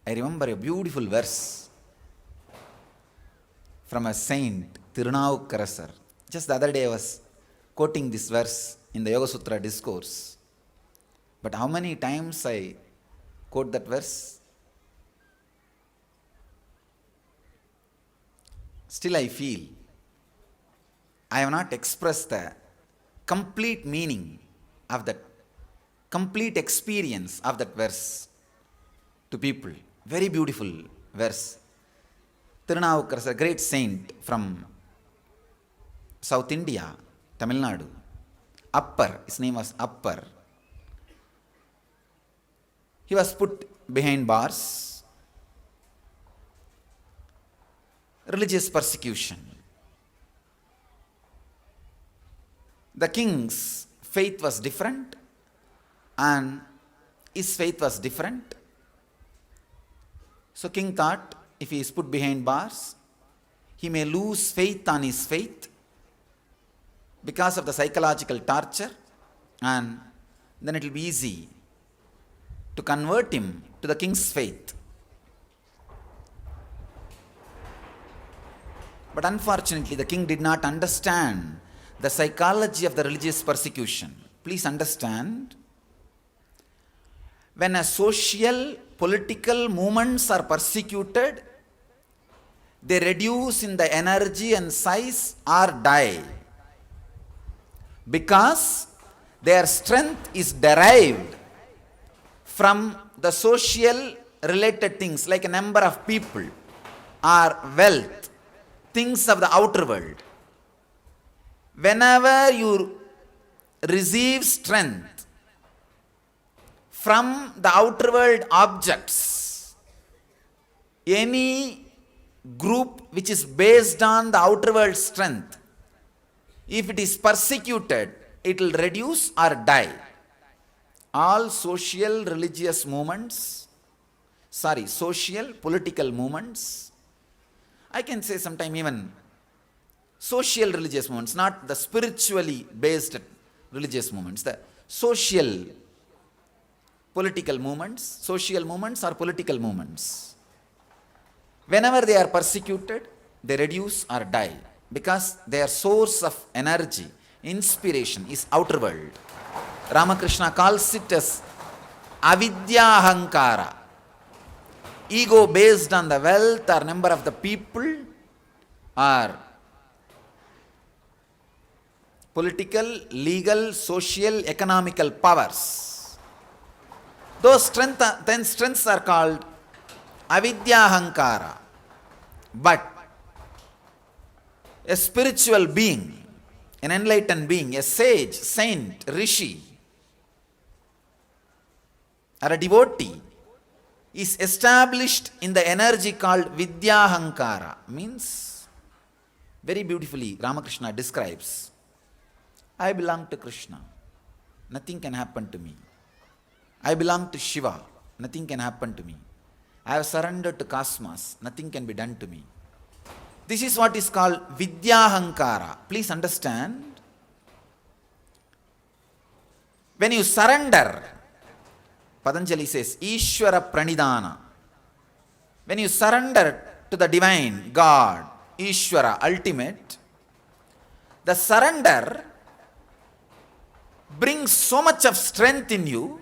I remember a beautiful verse from a saint, Tirunavukkarasar. Just the other day I was quoting this verse in the Yoga Sutra discourse. But how many times I quote that verse? Still I feel I have not expressed the complete meaning of that, complete experience of that verse to people. Very beautiful verse. Tirunavukkarasar, a great saint from South India, Tamil Nadu. Upper, his name was Upper. He was put behind bars. Religious persecution. The king's faith was different and his faith was different. So king thought if he is put behind bars, he may lose faith on his faith because of the psychological torture, and then it will be easy to convert him to the king's faith. But unfortunately, the king did not understand the psychology of the religious persecution. Please understand, when a social, political movements are persecuted, they reduce in the energy and size or die, because their strength is derived from the social related things like a number of people or wealth, things of the outer world. Whenever you receive strength from the outer world objects, any group which is based on the outer world strength, if it is persecuted, it will reduce or die. All social religious movements, social political movements, I can say sometime even social religious movements, not the spiritually based religious movements, the social political movements, social movements or political movements. Whenever they are persecuted, they reduce or die, because their source of energy, inspiration is outer world. Ramakrishna calls it as avidyahankara, ego based on the wealth or number of the people or political, legal, social, economical powers. Those strengths are called avidyahankara. But a spiritual being, an enlightened being, a sage, saint, rishi, or a devotee is established in the energy called Vidyahankara. Means, very beautifully Ramakrishna describes, I belong to Krishna, nothing can happen to me. I belong to Shiva, nothing can happen to me. I have surrendered to cosmos, nothing can be done to me. This is what is called Vidyahankara. Please understand, when you surrender, Patanjali says, Ishvara Pranidhana. When you surrender to the divine, God, Ishvara, ultimate, the surrender brings so much of strength in you,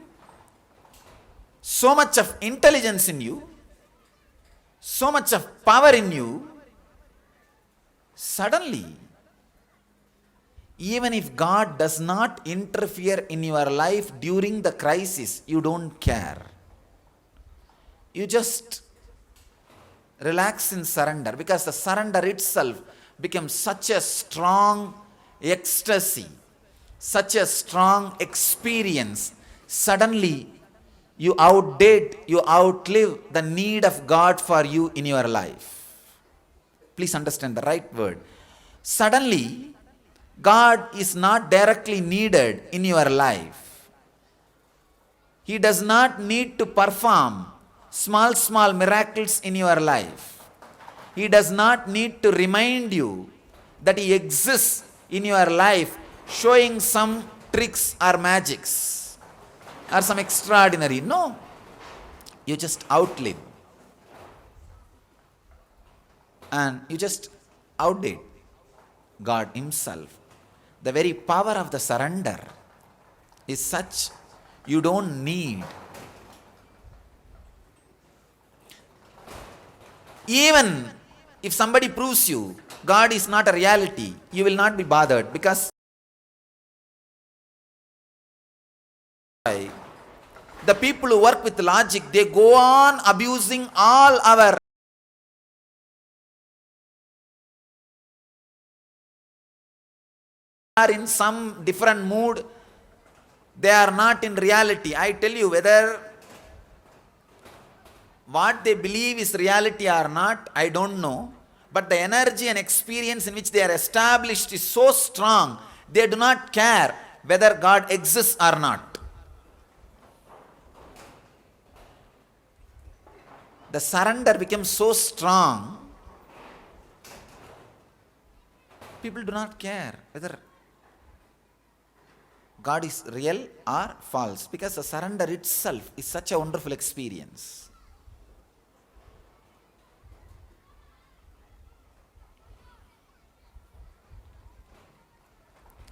so much of intelligence in you, so much of power in you. Suddenly, even if God does not interfere in your life during the crisis, you don't care. You just relax in surrender, because the surrender itself becomes such a strong ecstasy, such a strong experience. Suddenly, you outlive the need of God for you in your life. Please understand the right word. Suddenly, God is not directly needed in your life. He does not need to perform small miracles in your life. He does not need to remind you that He exists in your life, showing some tricks or magics or some extraordinary. No. You just outlive. and you just outdid God Himself. The very power of the surrender is such you don't need. Even if somebody proves you God is not a reality, you will not be bothered, because the people who work with logic, they go on abusing all our are in some different mood. They are not in reality. I tell you, whether what they believe is reality or not, I don't know. But the energy and experience in which they are established is so strong, they do not care whether God exists or not. The surrender becomes so strong, people do not care whether God is real or false, because the surrender itself is such a wonderful experience.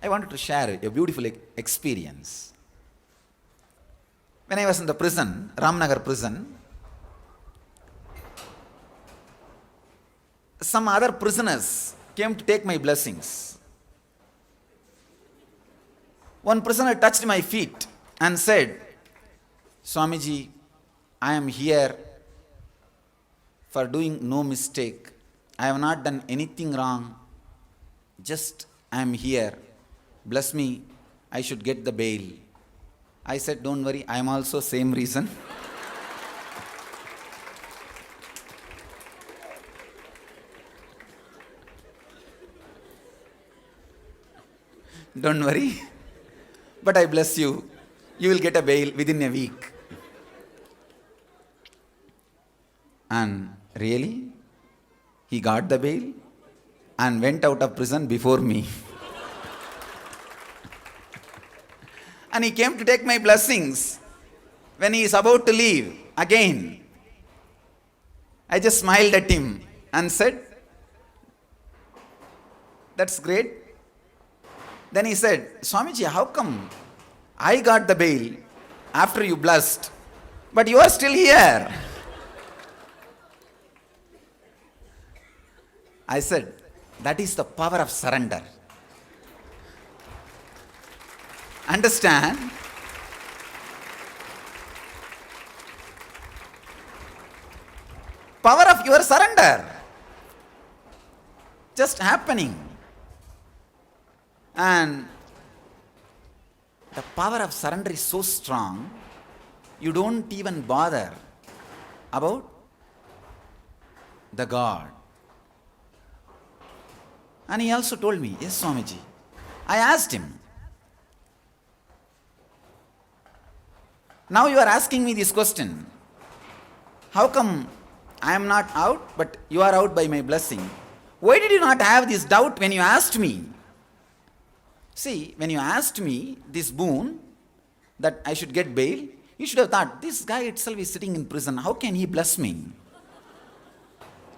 I wanted to share a beautiful experience. When I was in the prison, Ramnagar prison, some other prisoners came to take my blessings. One prisoner touched my feet and said, Swamiji, I am here for doing no mistake. I have not done anything wrong. Just I am here. Bless me. I should get the bail. I said, don't worry, I am also same reason. Don't worry. But I bless you. You will get a bail within a week. And really, he got the bail and went out of prison before me. And he came to take my blessings. When he is about to leave again, I just smiled at him and said, that's great. Then he said, Swamiji, how come I got the bail after you blessed, but you are still here? I said, that is the power of surrender. Understand? Power of your surrender. Just happening. And the power of surrender is so strong, you don't even bother about the God. And he also told me, yes, Swamiji. I asked him, now you are asking me this question, how come I am not out, but you are out by my blessing? Why did you not have this doubt when you asked me? See, when you asked me this boon, that I should get bail, you should have thought, this guy itself is sitting in prison, how can he bless me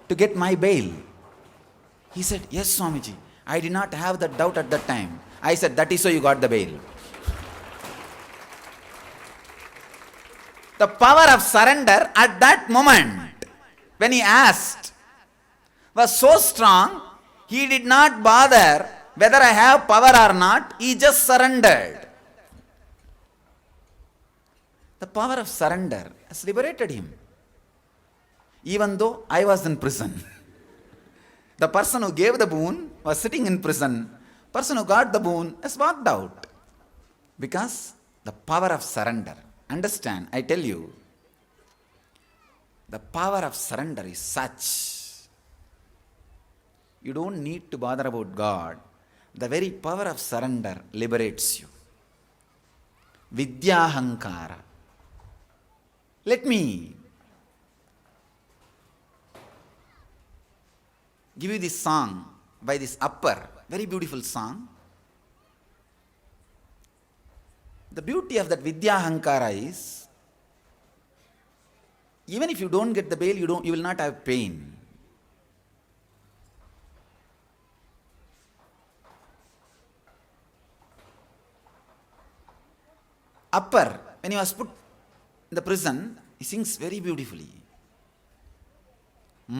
to get my bail? He said, yes, Swamiji, I did not have that doubt at that time. I said, that is why you got the bail. The power of surrender at that moment, when he asked, was so strong, he did not bother whether I have power or not, he just surrendered. The power of surrender has liberated him. Even though I was in prison. The person who gave the boon was sitting in prison. Person who got the boon has walked out. Because the power of surrender. Understand, I tell you, the power of surrender is such. You don't need to bother about God. The very power of surrender liberates you. Vidyahankara. Let me give you this song by this upper, very beautiful song. The beauty of that Vidyahankara is, even if you don't get the bail, you will not have pain. upper, when he was put in the prison, he sings very beautifully.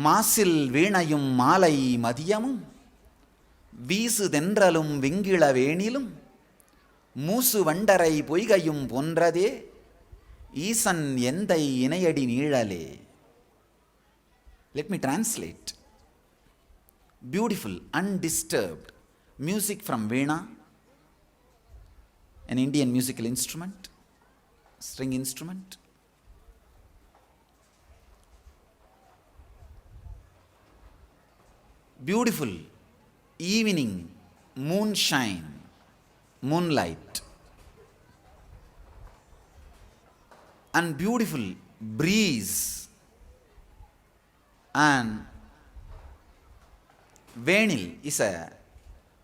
மாசில் வீணையும் மாலை மதியமும் வீசு தென்றலும் விங்கிள வேணிலும் மூசு வண்டரை பொய்கையும் போன்றதே ஈசன் எந்தை இணையடி நீழலே. Let me translate. Beautiful, undisturbed music from Veena, an Indian musical instrument, string instrument. Beautiful evening, moonshine, moonlight, and beautiful breeze, and Venil is a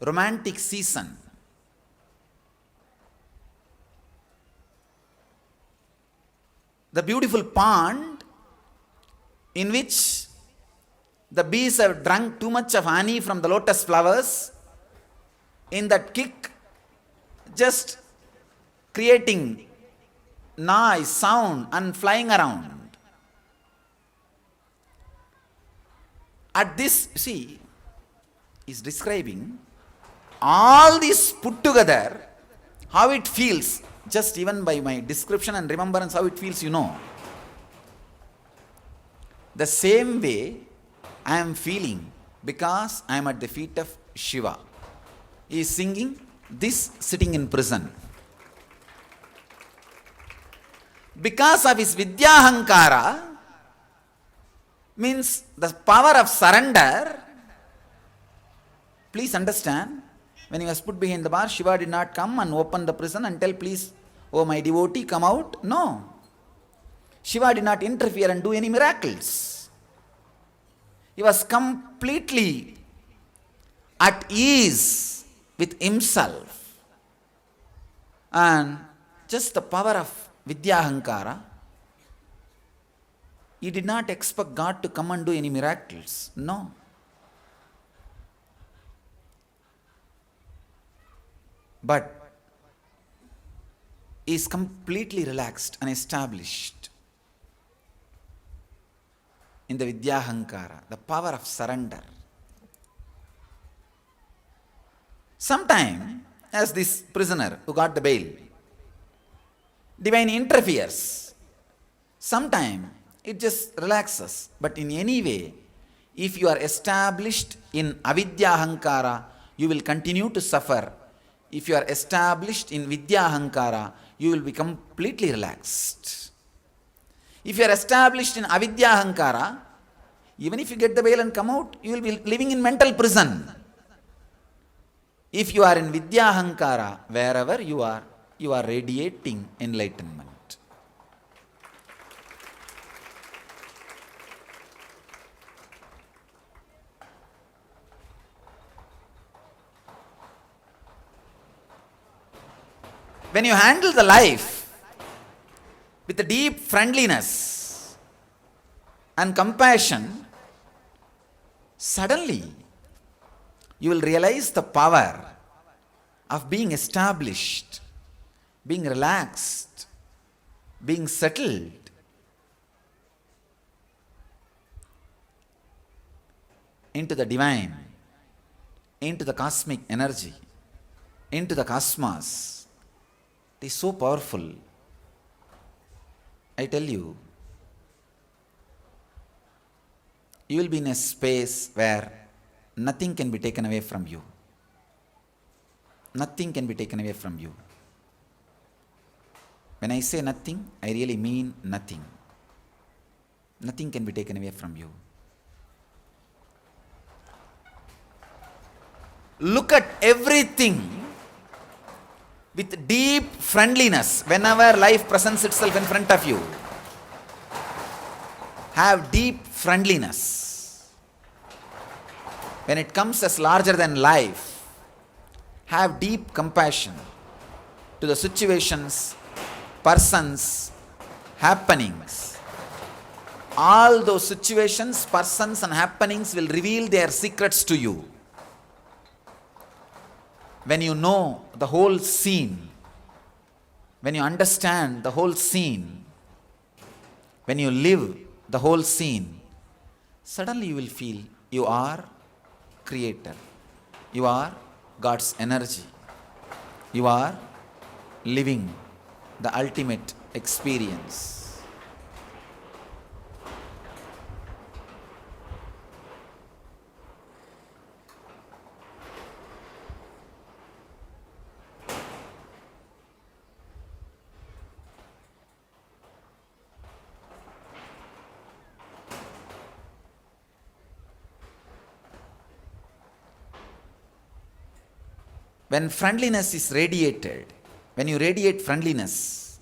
romantic season. The beautiful pond in which the bees have drunk too much of honey from the lotus flowers, in that kick, just creating noise, sound, and flying around. At this, see, is describing all these put together, how it feels, just even by my description and remembrance, how it feels, you know. The same way I am feeling because I am at the feet of Shiva. He is singing this sitting in prison. Because of his Vidyahankara, means the power of surrender. Please understand, when he was put behind the bar, Shiva did not come and open the prison and tell, please, oh my devotee, come out. No. Shiva did not interfere and do any miracles. He was completely at ease with himself. And just the power of Vidyahankara, he did not expect God to come and do any miracles. No. But he is completely relaxed and established in the Vidyahankara, the power of surrender. Sometime, as this prisoner who got the bail, divine interferes. Sometime it just relaxes. But in any way, if you are established in avidyahankara, you will continue to suffer. If you are established in vidyahankara, you will be completely relaxed. If you are established in avidyahankara, even if you get the bail and come out, you will be living in mental prison. If you are in vidyahankara, wherever you are radiating enlightenment. When you handle the life with a deep friendliness and compassion, suddenly you will realize the power of being established, being relaxed, being settled. Into the divine, into the cosmic energy, into the cosmos. It is so powerful. I tell you, you will be in a space where nothing can be taken away from you. Nothing can be taken away from you. When I say nothing, I really mean nothing. Nothing can be taken away from you. Look at everything with deep friendliness whenever life presents itself in front of you. Have deep friendliness. When it comes as larger than life, have deep compassion to the situations, persons, happenings. All those situations, persons and happenings will reveal their secrets to you. When you know the whole scene, when you understand the whole scene, when you live the whole scene, suddenly you will feel you are creator. You are God's energy. You are living the ultimate experience. When friendliness is radiated, when you radiate friendliness,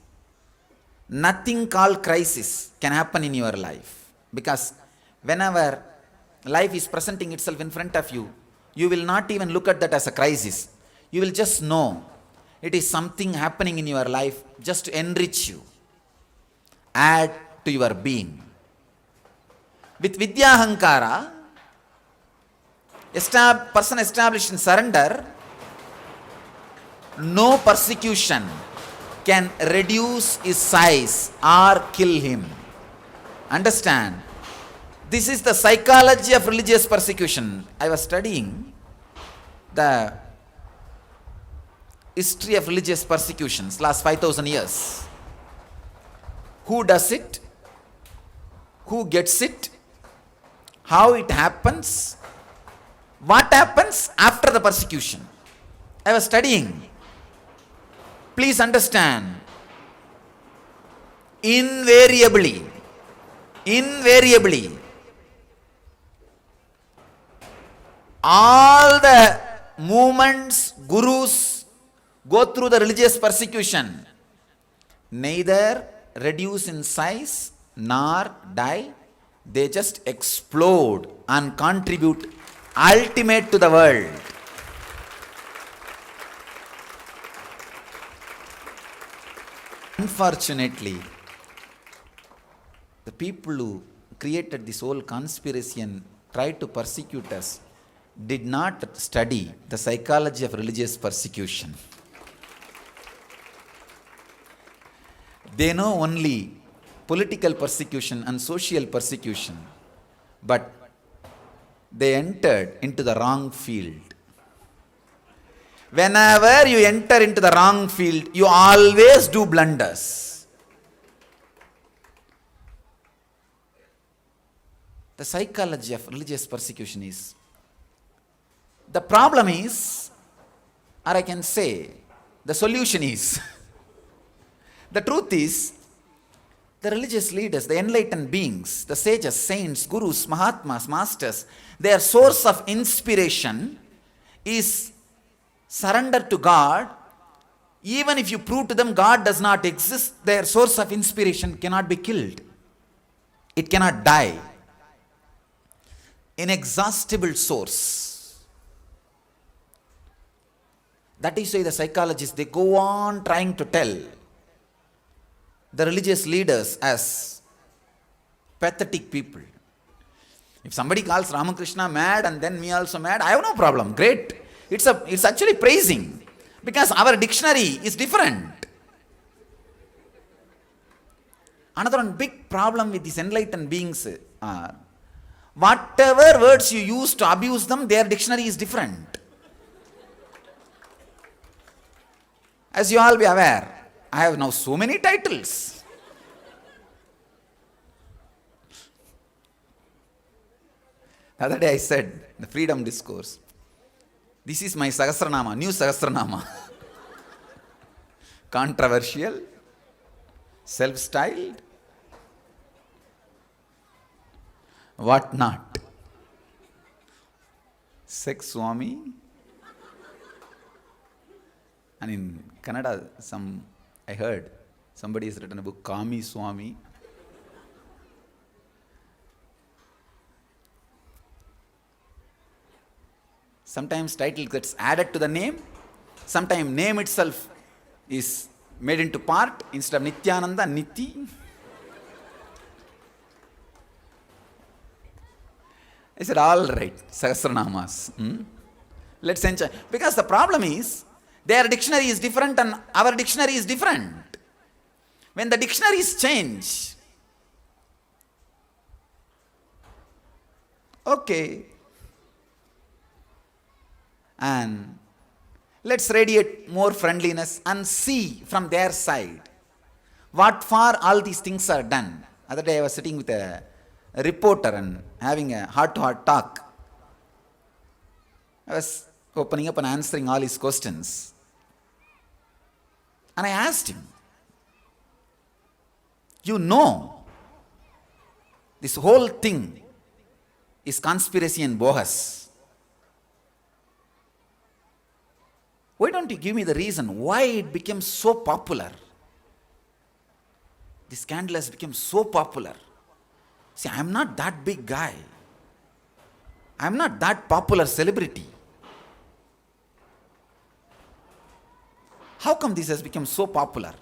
nothing called crisis can happen in your life. Because whenever life is presenting itself in front of you, you will not even look at that as a crisis. You will just know it is something happening in your life just to enrich you, add to your being. With Vidyahankara, person established in surrender, no persecution can reduce his size or kill him. Understand? This is the psychology of religious persecution. I was studying the history of religious persecutions last 5,000 years. Who does it? Who gets it? How it happens? What happens after the persecution? I was studying. Please understand, invariably, all the movements, gurus go through the religious persecution, neither reduce in size nor die, they just explode and contribute ultimate to the world. Unfortunately, the people who created this whole conspiracy and tried to persecute us did not study the psychology of religious persecution. They know only political persecution and social persecution, but they entered into the wrong field. Whenever you enter into the wrong field, you always do blunders. The psychology of religious persecution is, the problem is, or I can say, the solution is, the truth is, the religious leaders, the enlightened beings, the sages, saints, gurus, mahatmas, masters, their source of inspiration is surrender to God. Even if you prove to them God does not exist, their source of inspiration cannot be killed. It cannot die. Inexhaustible source. That is why the psychologists, they go on trying to tell the religious leaders as pathetic people. If somebody calls Ramakrishna mad and then me also mad, I have no problem. Great. It's actually praising, because our dictionary is different. Another one big problem with these enlightened beings are, whatever words you use to abuse them, their dictionary is different. As you all be aware, I have now so many titles. The other day I said, the freedom discourse, this is my Sahasranama, new Sahasranama. Controversial, self-styled, what not. Sex Swami. And in Kannada, I heard somebody has written a book, Kami Swami. Sometimes title gets added to the name. Sometimes name itself is made into part. Instead of Nithyananda, Nithi. I said, all right, Sahasranamas. Let's enjoy. Because the problem is, their dictionary is different and our dictionary is different. When the dictionaries change, okay, and let's radiate more friendliness and see from their side what for all these things are done. Other day I was sitting with a reporter and having a heart-to-heart talk. I was opening up and answering all his questions. And I asked him, you know, this whole thing is conspiracy and bogus. Why don't you give me the reason why it became so popular? This scandal has become so popular. See, I am not that big guy. I am not that popular celebrity. How come this has become so popular?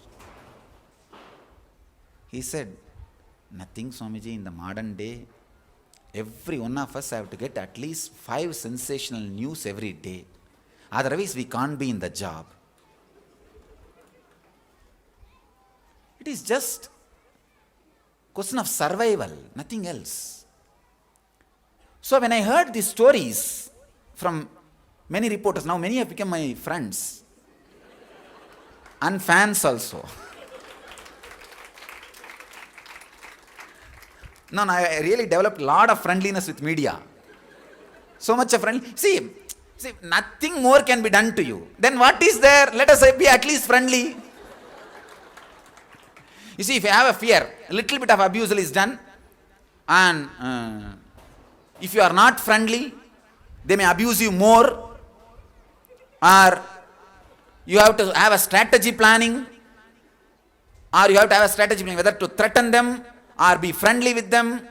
He said, nothing, Swamiji, in the modern day, every one of us have to get at least 5 sensational news every day. Otherwise, we can't be in the job. It is just question of survival, nothing else. So when I heard these stories from many reporters, now many have become my friends and fans also. No, I really developed a lot of friendliness with media. So much of friendly. See, nothing more can be done to you. Then what is there? Let us be at least friendly. You see, if you have a fear, a little bit of abusal is done, and if you are not friendly, they may abuse you more, or you have to have a strategy planning, whether to threaten them or be friendly with them.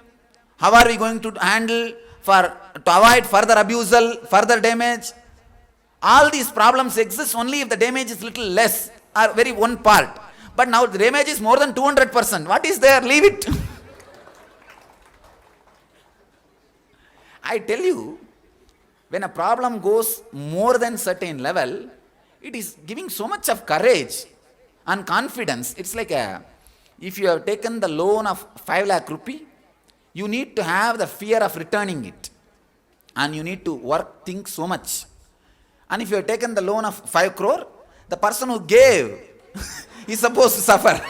How are we going to handle to avoid further abusal, further damage? All these problems exist only if the damage is little less or very one part. But now the damage is more than 200%. What is there? Leave it. I tell you, when a problem goes more than certain level, it is giving so much of courage and confidence. It's like if you have taken the loan of 5 lakh rupee, you need to have the fear of returning it. And you need to think so much. And if you have taken the loan of 5 crore, the person who gave is supposed to suffer.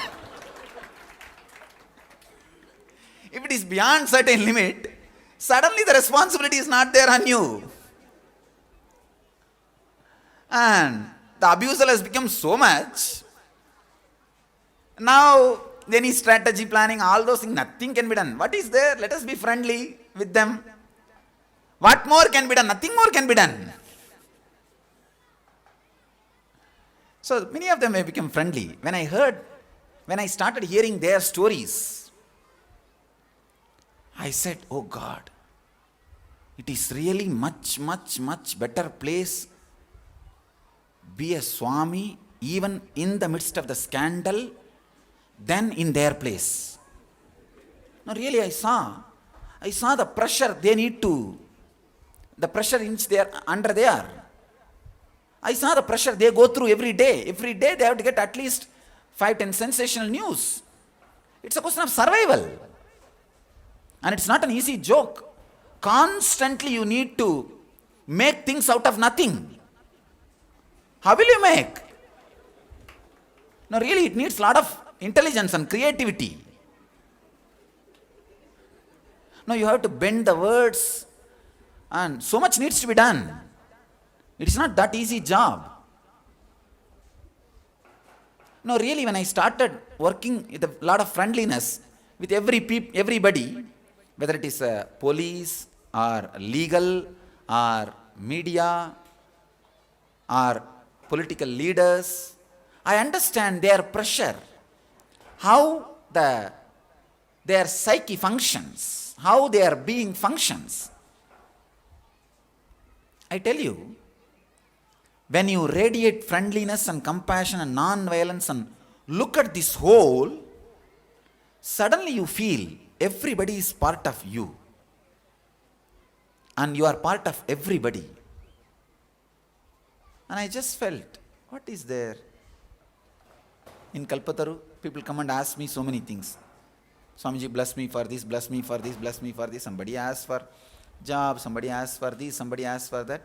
If it is beyond certain limit, suddenly the responsibility is not there on you. And the abusal has become so much. Now, any strategy planning, all those things, nothing can be done. What is there? Let us be friendly with them. What more can be done? Nothing more can be done. So many of them have become friendly. When I started hearing their stories, I said, oh God, it is really much, much, much better place be a Swami even in the midst of the scandal than in their place. No, really I saw the pressure the pressure in which they are under there. I saw the pressure they go through every day. Every day they have to get at least 5-10 sensational news. It's a question of survival. And it's not an easy joke. Constantly you need to make things out of nothing. How will you make? No, really, it needs a lot of intelligence and creativity. No, you have to bend the words, and so much needs to be done. It is not that easy job. No, really, when I started working with a lot of friendliness with everybody, whether it is police or legal or media or political leaders, I understand their pressure, how their psyche functions, how their being functions. I tell you, when you radiate friendliness and compassion and non-violence and look at this whole, suddenly you feel everybody is part of you. And you are part of everybody. And I just felt, what is there? In Kalpataru, people come and ask me so many things. Swamiji, bless me for this, bless me for this, bless me for this. Somebody asks for job, somebody asks for this, somebody asks for that.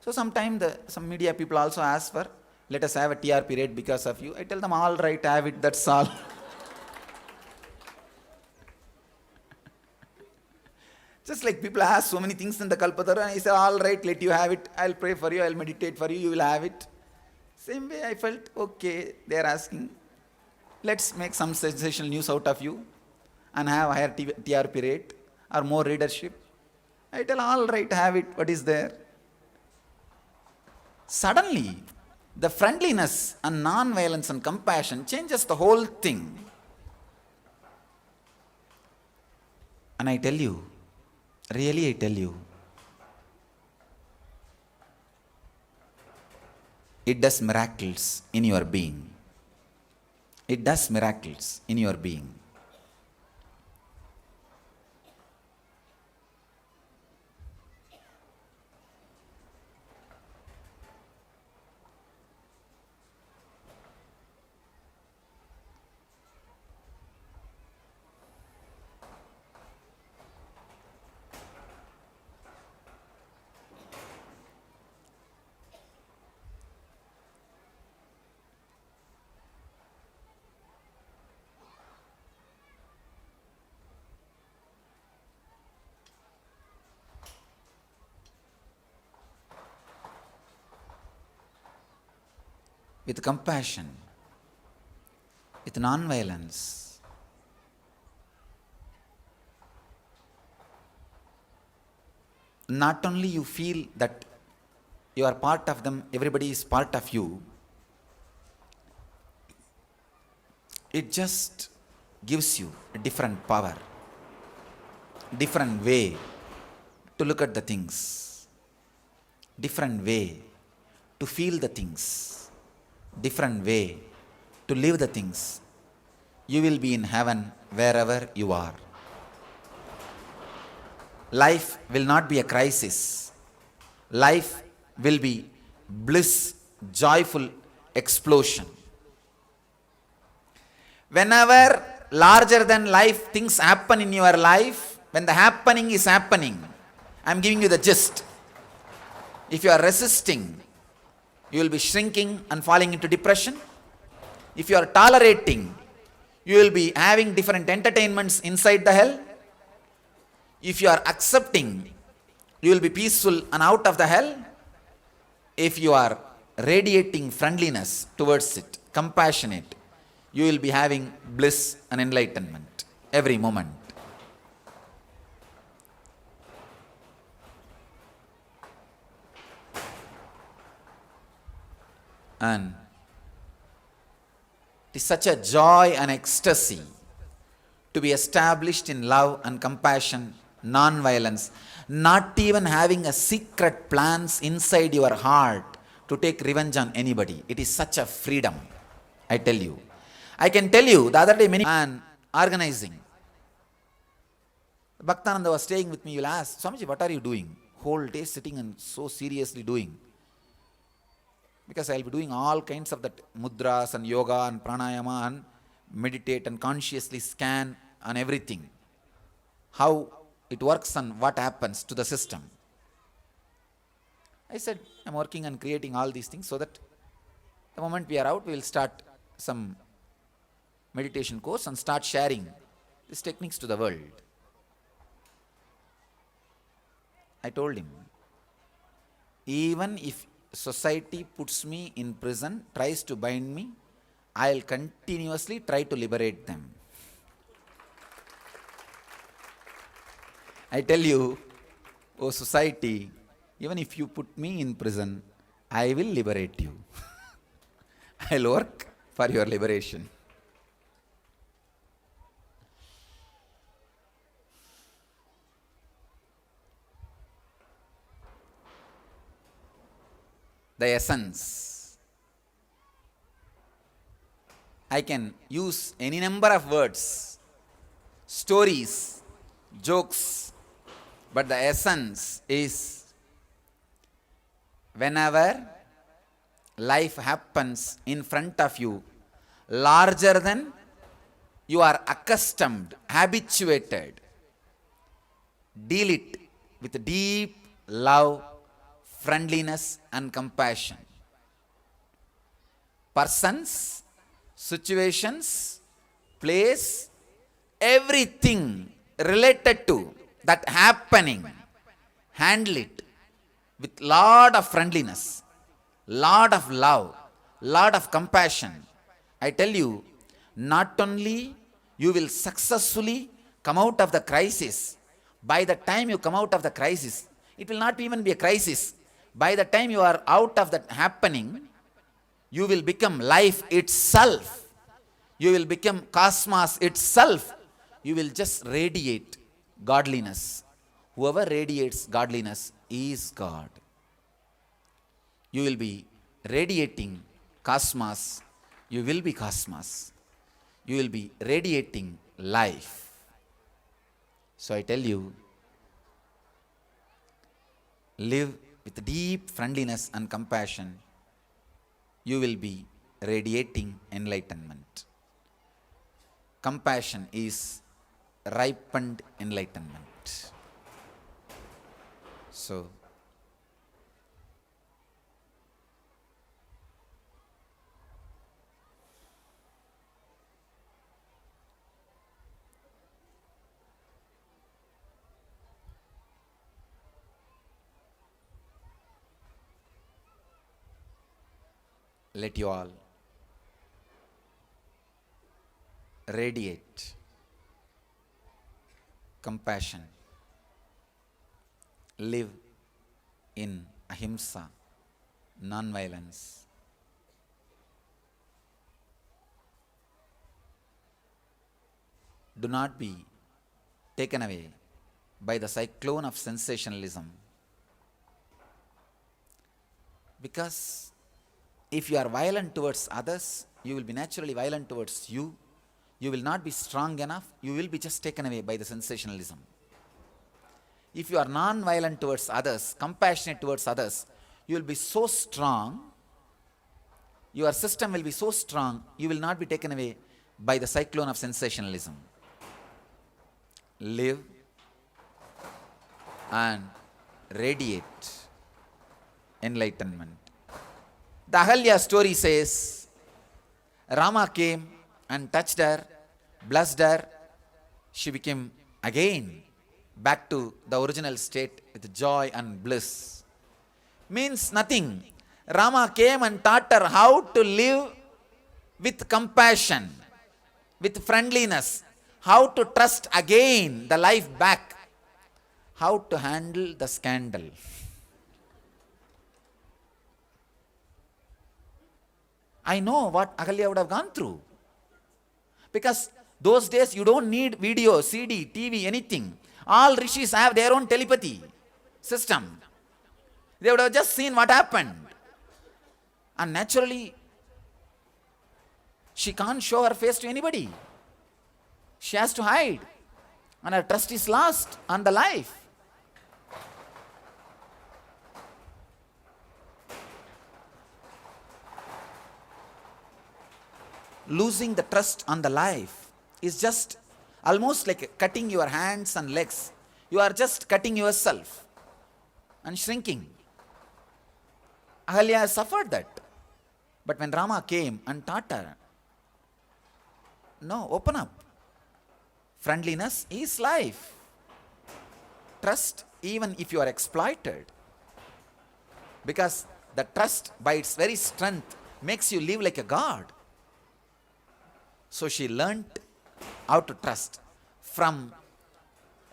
So sometimes some media people also ask for, let us have a TRP rate because of you. I tell them, all right, have it, that's all. Just like people ask so many things in the Kalpataru, and I say, all right, let you have it. I'll pray for you, I'll meditate for you, you will have it. Same way I felt, okay, they are asking, let's make some sensational news out of you and have a higher TRP rate or more readership. I tell, all right, have it, what is there? Suddenly, the friendliness and non-violence and compassion changes the whole thing. And I tell you, really I tell you, it does miracles in your being. It does miracles in your being. With compassion, with non-violence, not only you feel that you are part of them, everybody is part of you, it just gives you a different power, different way to look at the things, different way to feel the things, different way to live the things. You will be in heaven wherever you are. Life will not be a crisis. Life will be bliss, joyful explosion. Whenever larger than life things happen in your life, when the happening is happening, I am giving you the gist. If you are resisting, you will be shrinking and falling into depression. If you are tolerating, you will be having different entertainments inside the hell. If you are accepting, you will be peaceful and out of the hell. If you are radiating friendliness towards it, compassionate, you will be having bliss and enlightenment every moment. And it is such a joy and ecstasy to be established in love and compassion, non-violence, not even having a secret plans inside your heart to take revenge on anybody. It is such a freedom, I tell you. I can tell you, the other day many man organizing. Bhaktananda was staying with me, you'll ask, Swamiji, what are you doing? Whole day sitting and so seriously doing. Because I'll be doing all kinds of that mudras and yoga and pranayama and meditate and consciously scan on everything. How it works and what happens to the system. I said, I'm working on creating all these things so that the moment we are out, we will start some meditation course and start sharing these techniques to the world. I told him, even if society puts me in prison, tries to bind me, I'll continuously try to liberate them. I tell you, oh society, even if you put me in prison, I will liberate you. I'll work for your liberation. The essence. I can use any number of words, stories, jokes, but the essence is whenever life happens in front of you, larger than you are accustomed, habituated. Deal it with deep love, friendliness, and compassion. Persons, situations, place, everything related to that happening, handle it with lot of friendliness, lot of love, lot of compassion. I tell you, not only you will successfully come out of the crisis, by the time you come out of the crisis, it will not even be a crisis. By the time you are out of that happening, you will become life itself. You will become cosmos itself. You will just radiate godliness. Whoever radiates godliness is God. You will be radiating cosmos. You will be cosmos. You will be radiating life. So I tell you, live with deep friendliness and compassion. You will be radiating enlightenment. Compassion is ripened enlightenment. So, let you all radiate compassion. Live in ahimsa, non-violence. Do not be taken away by the cyclone of sensationalism. Because if you are violent towards others, you will be naturally violent towards you. You will not be strong enough. You will be just taken away by the sensationalism. If you are non-violent towards others, compassionate towards others, you will be so strong. Your system will be so strong, you will not be taken away by the cyclone of sensationalism. Live and radiate enlightenment. The Ahalya story says, Rama came and touched her, blessed her. She became again back to the original state with joy and bliss. Means nothing. Rama came and taught her how to live with compassion, with friendliness, how to trust again the life back, how to handle the scandal. I know what Ahalya would have gone through. Because those days you don't need video, CD, TV, anything. All rishis have their own telepathy system. They would have just seen what happened. And naturally, she can't show her face to anybody. She has to hide. And her trust is lost on the life. Losing the trust on the life is just almost like cutting your hands and legs. You are just cutting yourself and shrinking. Ahalya suffered that. But when Rama came and taught her, no, open up. Friendliness is life. Trust even if you are exploited. Because the trust by its very strength makes you live like a god. So she learnt how to trust. From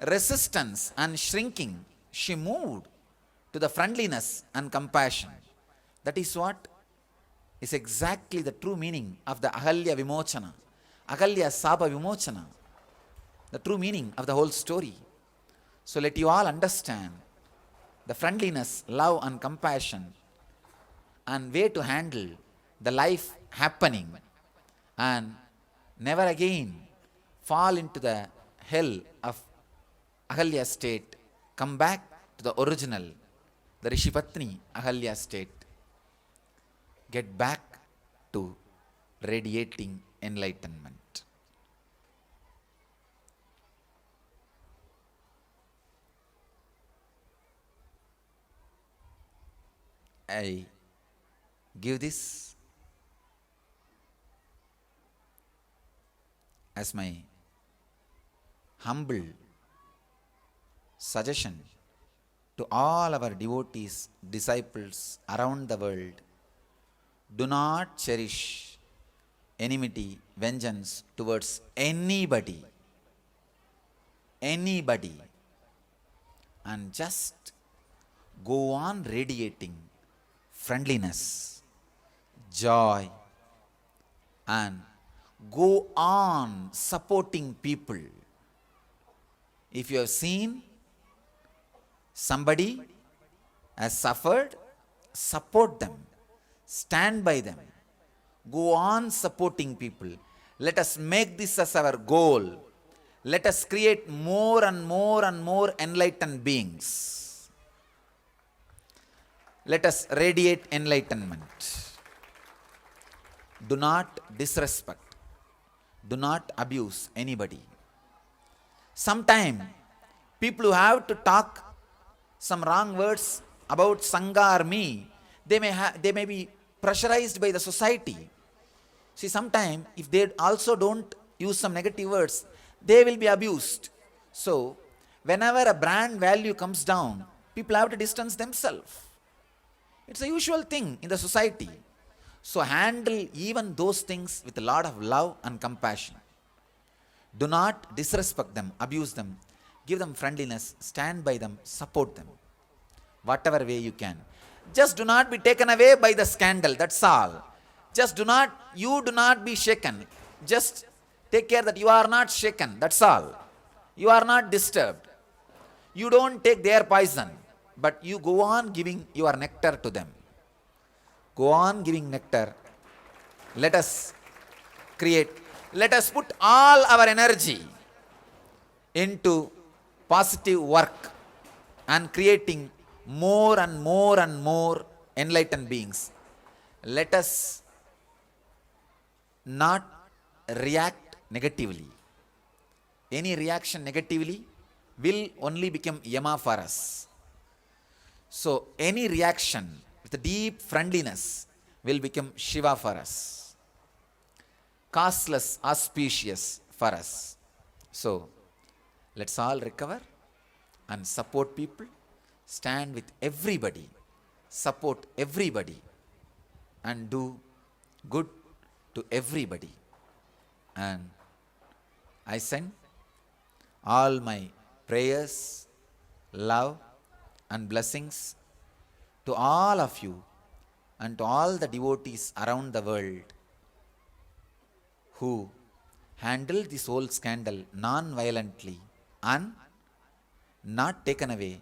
resistance and shrinking, she moved to the friendliness and compassion. That is what is exactly the true meaning of the Ahalya Vimochana, Ahalya Saba Vimochana, the true meaning of the whole story. So let you all understand the friendliness, love and compassion and way to handle the life happening and never again fall into the hell of Ahalya state. Come back to the original, the Rishipatni Ahalya state. Get back to radiating enlightenment. I give this as my humble suggestion to all our devotees, disciples around the world. Do not cherish enmity, vengeance towards anybody, and just go on radiating friendliness, joy, and go on supporting people. If you have seen somebody has suffered, support them, stand by them, go on supporting people. Let us make this as our goal. Let us create more and more and more enlightened beings. Let us radiate enlightenment. Do not disrespect. Do not abuse anybody. Sometime, people who have to talk some wrong words about Sangha or me, they may be pressurized by the society. See, sometime, if they also don't use some negative words, they will be abused. So, whenever a brand value comes down, people have to distance themselves. It's a usual thing in the society. So handle even those things with a lot of love and compassion. Do not disrespect them, abuse them. Give them friendliness, stand by them, support them. Whatever way you can. Just do not be taken away by the scandal, that's all. You do not be shaken. Just take care that you are not shaken, that's all. You are not disturbed. You don't take their poison, but you go on giving your nectar to them. Go on giving nectar. Let us put all our energy into positive work and creating more and more and more enlightened beings. Let us not react negatively. Any reaction negatively will only become yama for us. So any reaction with a deep friendliness will become Shiva for us. Causeless, auspicious for us. So, let's all recover and support people. Stand with everybody. Support everybody. And do good to everybody. And I send all my prayers, love, and blessings to all of you and to all the devotees around the world who handle this whole scandal non-violently and not taken away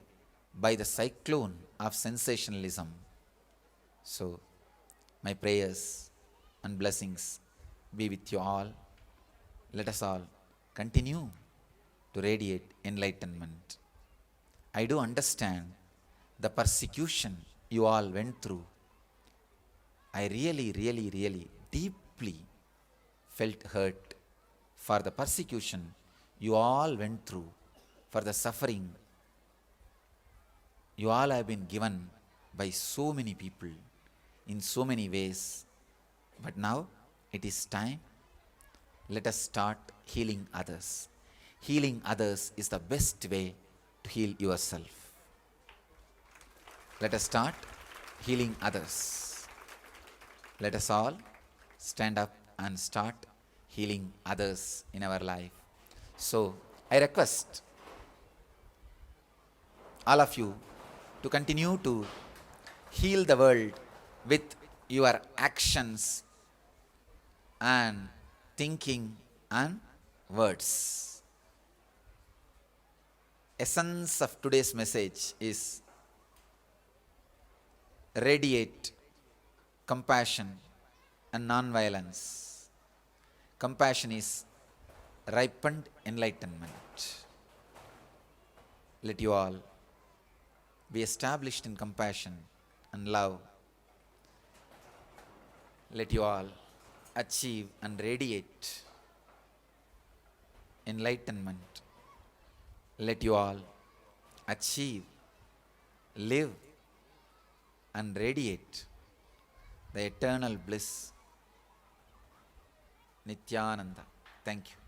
by the cyclone of sensationalism. So, my prayers and blessings be with you all. Let us all continue to radiate enlightenment. I do understand the persecution you all went through. I really deeply felt hurt for the persecution you all went through, for the suffering you all have been given by so many people in so many ways. But now it is time. Let us start healing others. Healing others is the best way to heal yourself. Let us start healing others. Let us all stand up and start healing others in our life. So, I request all of you to continue to heal the world with your actions and thinking and words. Essence of today's message is radiate compassion and non-violence. Compassion is ripened enlightenment. Let you all be established in compassion and love. Let you all achieve and radiate enlightenment. Let you all achieve, live, and radiate the eternal bliss. Nithyananda. Thank you.